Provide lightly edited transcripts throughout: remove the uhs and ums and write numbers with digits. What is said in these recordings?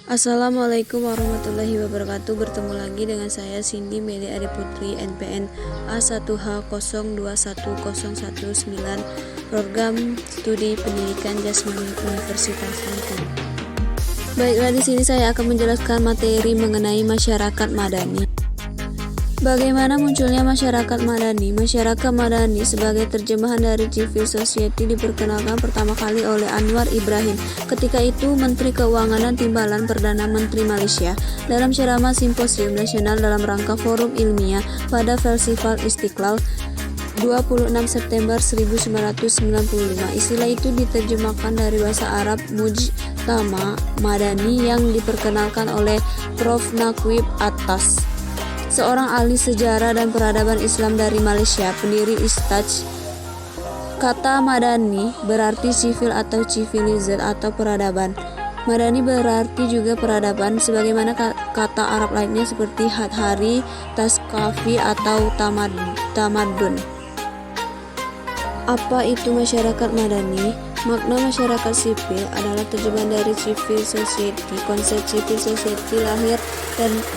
Assalamualaikum warahmatullahi wabarakatuh. Bertemu lagi dengan saya Cindy Meli Ari Putri, NPN A1H021019, Program Studi Pendidikan Jasmani Universitas Lampung. Baiklah, di sini saya akan menjelaskan materi mengenai masyarakat madani. Bagaimana munculnya masyarakat madani? Masyarakat madani sebagai terjemahan dari civil society diperkenalkan pertama kali oleh Anwar Ibrahim, ketika itu Menteri Keuangan dan Timbalan Perdana Menteri Malaysia, dalam ceramah simposium nasional dalam rangka forum ilmiah pada Festival Istiqlal 26 September 1995. Istilah itu diterjemahkan dari bahasa Arab Mujtama Madani yang diperkenalkan oleh Prof. Naqib Atas, seorang ahli sejarah dan peradaban Islam dari Malaysia, pendiri Istaj. Kata Madani berarti sivil atau civilized atau peradaban. Madani berarti juga peradaban, sebagaimana kata Arab lainnya seperti Hadhari, Taskafi atau Tamadun. Apa itu masyarakat madani? Makna masyarakat sipil adalah terjemahan dari civil society. Konsep civil society lahir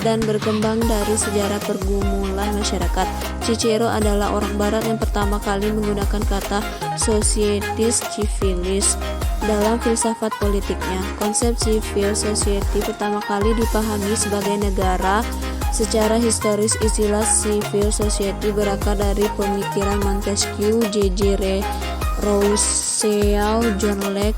dan berkembang dari sejarah pergumulan masyarakat. Cicero adalah orang barat yang pertama kali menggunakan kata societas civilis dalam filsafat politiknya. Konsep civil society pertama kali dipahami sebagai negara. Secara historis, istilah civil society berakar dari pemikiran Montesquieu, J.J. Rousseau, John Locke,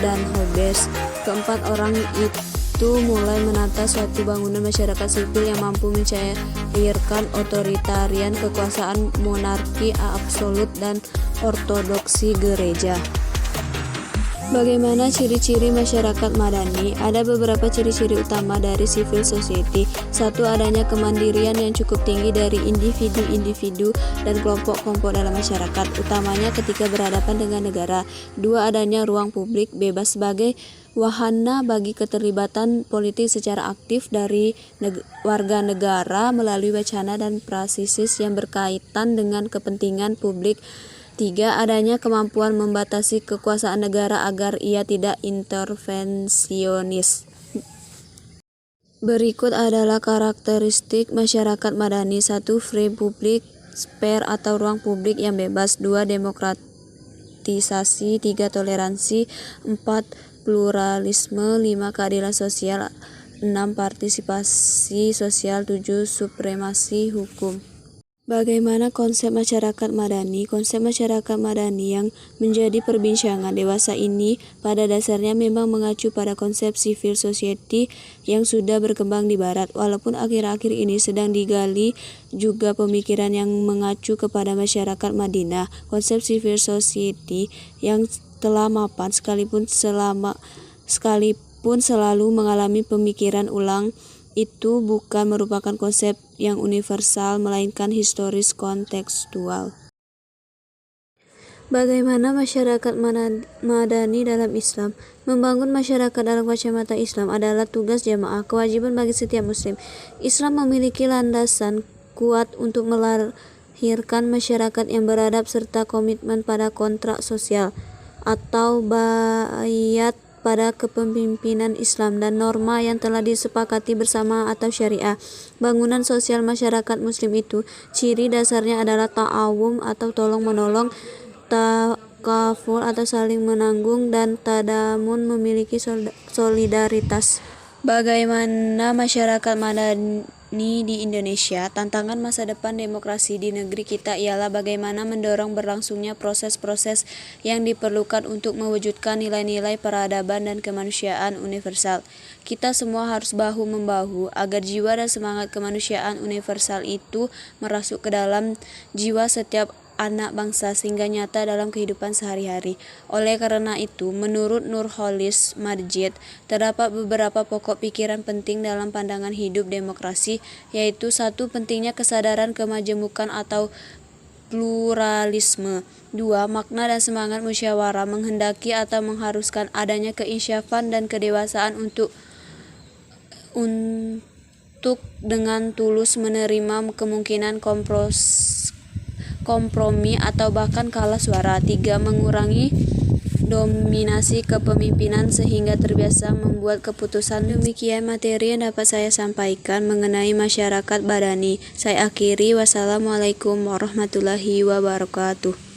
dan Hobbes. Keempat orang itu mulai menata suatu bangunan masyarakat sipil yang mampu mencairkan otoritarian, kekuasaan monarki absolut, dan ortodoksi gereja. Bagaimana ciri-ciri masyarakat madani? Ada beberapa ciri-ciri utama dari civil society. Satu, adanya kemandirian yang cukup tinggi dari individu-individu dan kelompok-kelompok dalam masyarakat, utamanya ketika berhadapan dengan negara. Dua, adanya ruang publik bebas sebagai wahana bagi keterlibatan politik secara aktif dari warga negara melalui wacana dan praksisis yang berkaitan dengan kepentingan publik. Tiga, adanya kemampuan membatasi kekuasaan negara agar ia tidak intervensionis. Berikut adalah karakteristik masyarakat madani. 1. Free public sphere atau ruang publik yang bebas. 2. Demokratisasi. 3. Toleransi. 4. Pluralisme. 5. Keadilan sosial. 6. Partisipasi sosial. 7. Supremasi hukum. Bagaimana konsep masyarakat madani? Konsep masyarakat madani yang menjadi perbincangan dewasa ini pada dasarnya memang mengacu pada konsep civil society yang sudah berkembang di barat, walaupun akhir-akhir ini sedang digali juga pemikiran yang mengacu kepada masyarakat Madinah. Konsep civil society yang telah mapan sekalipun selalu mengalami pemikiran ulang, itu bukan merupakan konsep yang universal, melainkan historis kontekstual. Bagaimana masyarakat madani dalam Islam? Membangun masyarakat dalam kacamata Islam adalah tugas jamaah, kewajiban bagi setiap muslim. Islam memiliki landasan kuat untuk melahirkan masyarakat yang beradab serta komitmen pada kontrak sosial atau bayat pada kepemimpinan Islam dan norma yang telah disepakati bersama atau syariah. Bangunan sosial masyarakat muslim itu ciri dasarnya adalah ta'awun atau tolong-menolong, takaful atau saling menanggung, dan tadamun memiliki solidaritas. Bagaimana masyarakat madani di Indonesia? Tantangan masa depan demokrasi di negeri kita ialah bagaimana mendorong berlangsungnya proses-proses yang diperlukan untuk mewujudkan nilai-nilai peradaban dan kemanusiaan universal. Kita semua harus bahu-membahu agar jiwa dan semangat kemanusiaan universal itu merasuk ke dalam jiwa setiap anak bangsa sehingga nyata dalam kehidupan sehari-hari. Oleh karena itu, menurut Nurholis Marjid, terdapat beberapa pokok pikiran penting dalam pandangan hidup demokrasi, yaitu 1. Pentingnya kesadaran kemajemukan atau pluralisme. 2. Makna dan semangat musyawarah menghendaki atau mengharuskan adanya keinsyafan dan kedewasaan untuk dengan tulus menerima kemungkinan kompromi atau bahkan kalah suara. 3. Mengurangi mendominasi kepemimpinan sehingga terbiasa membuat keputusan. Demikian materi yang dapat saya sampaikan mengenai masyarakat Madani. Saya akhiri, wassalamualaikum warahmatullahi wabarakatuh.